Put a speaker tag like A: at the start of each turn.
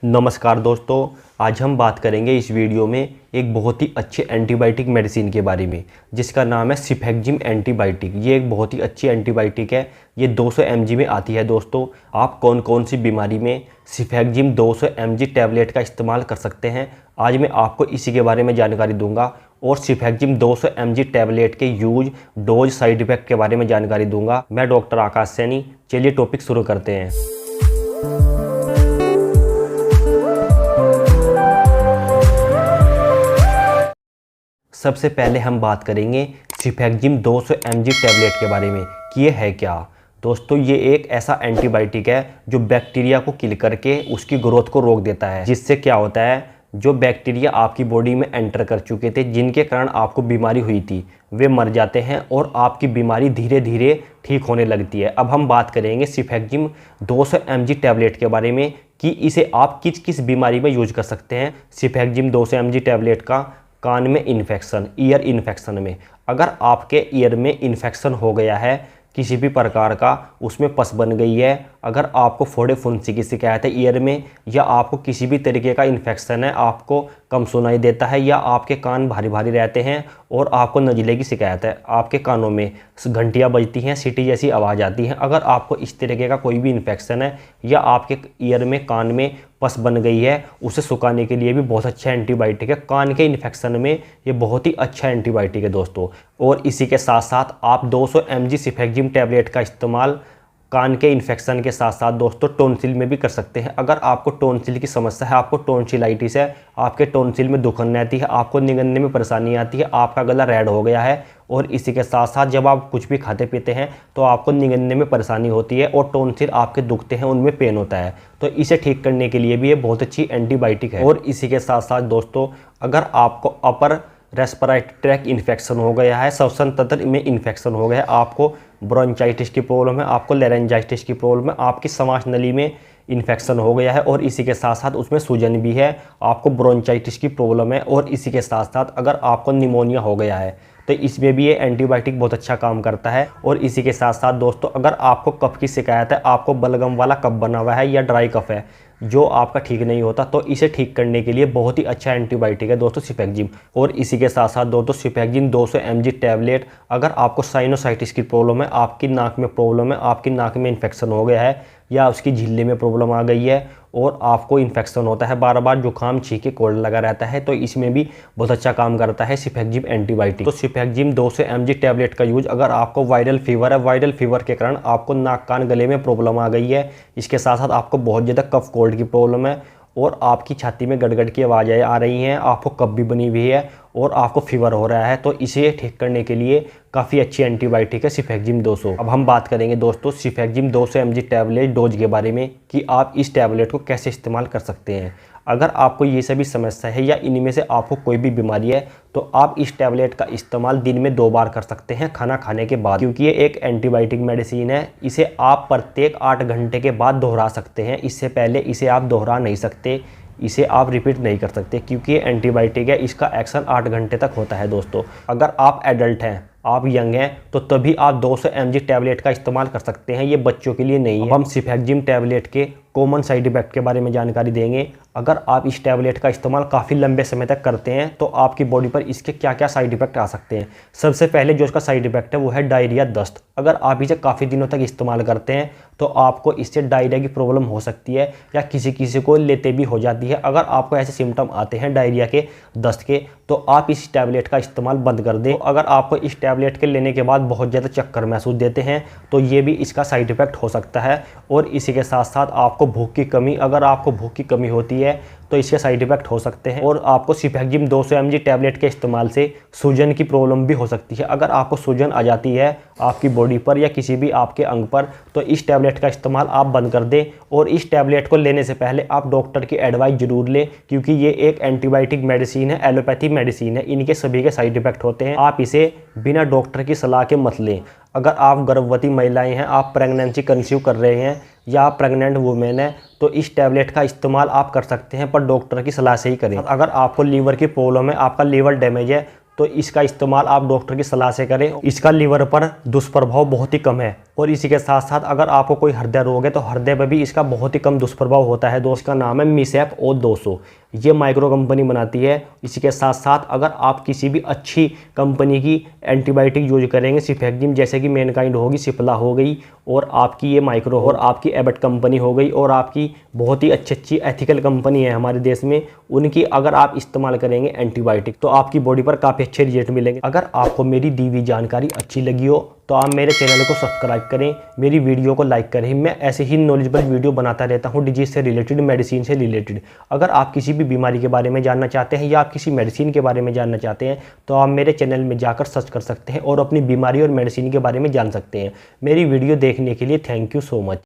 A: नमस्कार दोस्तों, आज हम बात करेंगे इस वीडियो में एक बहुत ही अच्छे एंटीबायोटिक मेडिसिन के बारे में जिसका नाम है सिफेक्जिम एंटीबायोटिक। ये एक बहुत ही अच्छी एंटीबायोटिक है। ये 200 mg में आती है। दोस्तों, आप कौन कौन सी बीमारी में सिफेक्जिम 200 mg टैबलेट का इस्तेमाल कर सकते हैं, आज मैं आपको इसी के बारे में जानकारी दूंगा। और सिफेक्जिम 200 mg टैबलेट के यूज, डोज, साइड इफेक्ट के बारे में जानकारी दूंगा। मैं डॉक्टर आकाश सैनी। चलिए टॉपिक शुरू करते हैं। सबसे पहले हम बात करेंगे सिफेक्जिम 200 mg टैबलेट के बारे में कि ये है क्या। दोस्तों, ये एक ऐसा एंटीबायोटिक है जो बैक्टीरिया को किल करके उसकी ग्रोथ को रोक देता है, जिससे क्या होता है, जो बैक्टीरिया आपकी बॉडी में एंटर कर चुके थे, जिनके कारण आपको बीमारी हुई थी, वे मर जाते हैं और आपकी बीमारी धीरे धीरे ठीक होने लगती है। अब हम बात करेंगे सिफेक्जिम 200 mg टैबलेट के बारे में कि इसे आप किस किस बीमारी में यूज कर सकते हैं। सिफेक्जिम 200 mg टैबलेट का कान में इन्फेक्शन, ईयर इन्फेक्शन में, अगर आपके ईयर में इन्फेक्शन हो गया है किसी भी प्रकार का, उसमें पस बन गई है, अगर आपको फोड़े फुंसी की शिकायत है ईयर में, या आपको किसी भी तरीके का इन्फेक्शन है, आपको कम सुनाई देता है, या आपके कान भारी भारी रहते हैं और आपको नज़ले की शिकायत है, आपके कानों में घंटियाँ बजती हैं, सीटी जैसी आवाज़ आती है, अगर आपको इस तरीके का कोई भी इन्फेक्शन है या आपके ईयर में, कान में पस बन गई है, उसे सुखाने के लिए भी बहुत अच्छा एंटीबायोटिक है। कान के इन्फेक्शन में ये बहुत ही अच्छा एंटीबायोटिक है दोस्तों। और इसी के साथ साथ आप 200 mg सिफेक्जिम टैबलेट का इस्तेमाल कान के इन्फेक्शन के साथ साथ दोस्तों टोंसिल में भी कर सकते हैं। अगर आपको टोंसिल की समस्या है, आपको टोंसिलाइटिस है, आपके टोंसिल में दुखन रहती है, आपको निगलने में परेशानी आती है, आपका गला रेड हो गया है, और इसी के साथ साथ जब आप कुछ भी खाते पीते हैं तो आपको निगलने में परेशानी होती है और टोंसिल आपके दुखते हैं, उनमें पेन होता है, तो इसे ठीक करने के लिए भी ये बहुत अच्छी एंटीबायोटिक है। और इसी के साथ साथ दोस्तों, अगर आपको अपर रेस्पिरेटरी ट्रैक इन्फेक्शन हो गया है, श्वसन तंत्र में इन्फेक्शन हो गया है, आपको ब्रोंचाइटिस की प्रॉब्लम है, आपको लेरेंजाइटिस की प्रॉब्लम है, आपकी श्वास नली में इन्फेक्शन हो गया है और इसी के साथ साथ उसमें सूजन भी है, आपको ब्रोंचाइटिस की प्रॉब्लम है, और इसी के साथ साथ अगर आपको निमोनिया हो गया है तो इसमें भी ये एंटीबायोटिक बहुत अच्छा काम करता है। और इसी के साथ साथ दोस्तों, अगर आपको कफ की शिकायत है, आपको बलगम वाला कफ बना हुआ है या ड्राई कफ है जो आपका ठीक नहीं होता, तो इसे ठीक करने के लिए बहुत ही अच्छा एंटीबायोटिक है दोस्तों सिफेक्जिम। और इसी के साथ साथ दोस्तों सिफेक्जिम 200 mg टैबलेट, अगर आपको साइनोसाइटिस की प्रॉब्लम है, आपकी नाक में प्रॉब्लम है, आपकी नाक में इन्फेक्शन हो गया है या उसकी झिल्ली में प्रॉब्लम आ गई है और आपको इन्फेक्शन होता है, बार बार जुकाम, छींके, कोल्ड लगा रहता है, तो इसमें भी बहुत अच्छा काम करता है सिफेक्जिम एंटीबायोटिक। तो सिफेक्जिम 200 mg टैबलेट का यूज, अगर आपको वायरल फीवर है, वायरल फीवर के कारण आपको नाक, कान, गले में प्रॉब्लम आ गई है, इसके साथ साथ आपको बहुत ज़्यादा कफ कोल्ड की प्रॉब्लम है और आपकी छाती में गड़गड़ की आवाज़ें आ रही हैं, आपको कफ भी बनी हुई है और आपको फीवर हो रहा है, तो इसे ठीक करने के लिए काफ़ी अच्छी एंटीबायोटिक है सिफेक्जिम 200। अब हम बात करेंगे दोस्तों सिफेक्जिम 200 mg टैबलेट डोज के बारे में कि आप इस टैबलेट को कैसे इस्तेमाल कर सकते हैं। अगर आपको ये सभी समस्या है या इनमें से आपको कोई भी बीमारी है तो आप इस टैबलेट का इस्तेमाल दिन में 2 बार कर सकते हैं खाना खाने के बाद, क्योंकि ये एक एंटीबायोटिक मेडिसिन है। इसे आप प्रत्येक 8 घंटे के बाद दोहरा सकते हैं, इससे पहले इसे आप दोहरा नहीं सकते, इसे आप रिपीट नहीं कर सकते, क्योंकि ये एंटीबायोटिक है, इसका एक्शन 8 घंटे तक होता है दोस्तों। अगर आप एडल्ट हैं, आप यंग हैं, तो तभी आप 200 mg टैबलेट का इस्तेमाल कर सकते हैं, ये बच्चों के लिए नहीं है। अब हम सिफेक्जिम टैबलेट के कॉमन साइड इफेक्ट के बारे में जानकारी देंगे। अगर आप इस टैबलेट का इस्तेमाल काफ़ी लंबे समय तक करते हैं तो आपकी बॉडी पर इसके क्या क्या साइड इफेक्ट आ सकते हैं। सबसे पहले जो इसका साइड इफेक्ट है वो है डायरिया, दस्त। अगर आप इसे काफ़ी दिनों तक इस्तेमाल करते हैं तो आपको इससे डायरिया की प्रॉब्लम हो सकती है या किसी किसी को लेते भी हो जाती है। अगर आपको ऐसे सिम्टम आते हैं डायरिया के, दस्त के, तो आप इस टैबलेट का इस्तेमाल बंद कर दें। अगर आपको इस टैबलेट के लेने के बाद बहुत ज़्यादा चक्कर महसूस देते हैं तो ये भी इसका साइड इफेक्ट हो सकता है। और इसी के साथ साथ आपको भूख की कमी, अगर आपको भूख की कमी होती है तो इसके साइड इफेक्ट हो सकते हैं। और आपको सिफेक्जिम 200 mg टैबलेट के इस्तेमाल से सूजन की प्रॉब्लम भी हो सकती है। अगर आपको सूजन आ जाती है आपकी बॉडी पर या किसी भी आपके अंग पर, तो इस टैबलेट का इस्तेमाल आप बंद कर दें। और इस टैबलेट को लेने से पहले आप डॉक्टर की एडवाइस जरूर लें, क्योंकि ये एक एंटीबायोटिक मेडिसिन है, एलोपैथी मेडिसिन है, इनके सभी के साइड इफेक्ट होते हैं। आप इसे बिना डॉक्टर की सलाह के मत लें। अगर आप गर्भवती महिलाएं हैं, आप प्रेगनेंसी कंसीव कर रहे हैं या आप प्रेग्नेंट वुमेन है, तो इस टैबलेट का इस्तेमाल आप कर सकते हैं, पर डॉक्टर की सलाह से ही करें। अगर आपको लीवर की प्रॉब्लम है, आपका लीवर डैमेज है, तो इसका इस्तेमाल आप डॉक्टर की सलाह से करें। इसका लीवर पर दुष्प्रभाव बहुत ही कम है। और इसी के साथ साथ अगर आपको कोई हृदय रोग है तो हृदय पर भी इसका बहुत ही कम दुष्प्रभाव होता है। दोस्त का नाम है मिसेप O200। ये माइक्रो कंपनी बनाती है। इसी के साथ साथ अगर आप किसी भी अच्छी कंपनी की एंटीबायोटिक यूज करेंगे, सिफेक्जिम जैसे कि मैनकाइंड होगी, सिप्ला हो गई, और आपकी ये माइक्रो और आपकी एबट कंपनी हो गई, और आपकी बहुत ही अच्छी एथिकल कंपनी है हमारे देश में, उनकी अगर आप इस्तेमाल करेंगे एंटीबायोटिक तो आपकी बॉडी पर काफ़ी अच्छे रिजल्ट मिलेंगे। अगर आपको मेरी दी हुई जानकारी अच्छी लगी हो तो आप मेरे चैनल को सब्सक्राइब करें, मेरी वीडियो को लाइक करें। मैं ऐसे ही नॉलेजेबल वीडियो बनाता रहता हूं डिजीज़ से रिलेटेड, मेडिसिन से रिलेटेड। अगर आप किसी भी बीमारी के बारे में जानना चाहते हैं या आप किसी मेडिसिन के बारे में जानना चाहते हैं तो आप मेरे चैनल में जाकर सर्च कर सकते हैं और अपनी बीमारी और मेडिसिन के बारे में जान सकते हैं। मेरी वीडियो देखने के लिए थैंक यू सो मच।